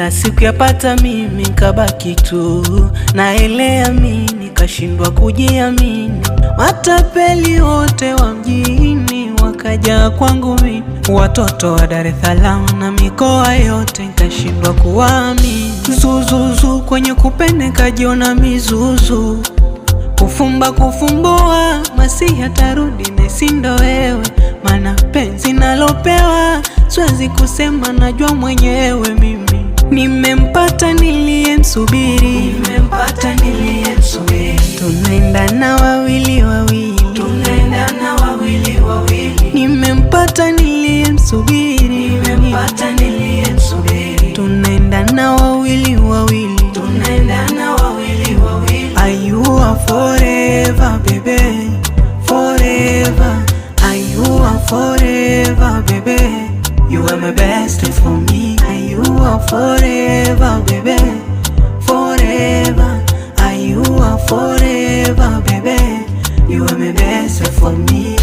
ila siku yapata mimi kabaki tu naelea mimi, kashindwa kujiamini. Matapeli wote wa mjini wakaja kwangu mimi, watoto wa Dar es Salaam na mikoa yote kashindwa kuwaamini. Zuzuzu kwenye kupenda kajiona mizuzu, kufumba kufumbua masihi atarudi na sindo wewe, mana penzi nalopewa siwezi kusema, najua mwenyewe mimi. Nimempata niliyemsubiri, tunaendana wawili wawili, nimempata niliyemsubiri, tunaendana wawili wawili. Are you a forever baby, forever? Are you a forever baby? You are my best for me. Are you a forever baby, forever? Are you a forever baby? You are my best for me.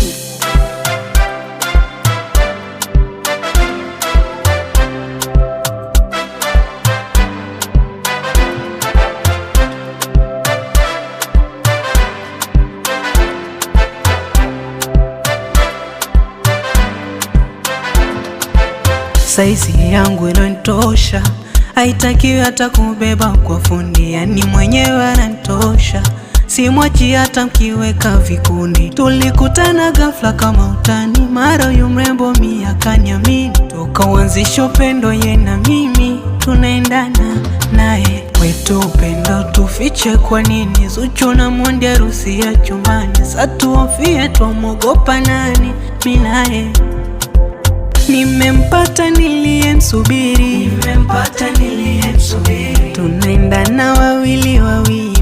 Saizi yangu inanitosha, haitakiwi hata kubeba kwa fundi, yani mwenyewe ananitosha. Simwachi hata mkiweka vikundi, tulikutana ghafla kama utani, mara yu mrembo mi akaniamini, tukaanzisha upendo ye na mimi, tunaendana naye kwetu upendo tufiche kwa nini? Zuchu na Mondi harusi ya chumbani, satuofie twamogopa nani? Mi naye nimempata niliyemsubiri, tunaendana wawili wawili,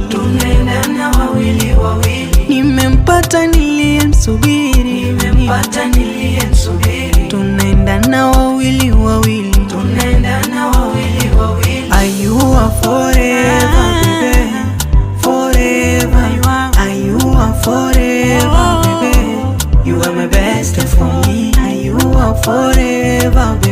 nimempata niliyemsubiri, tunaendana wawili wawili. Are you a forever baby, forever? Are you a forever baby? You are my best for me. Are you a forever baby?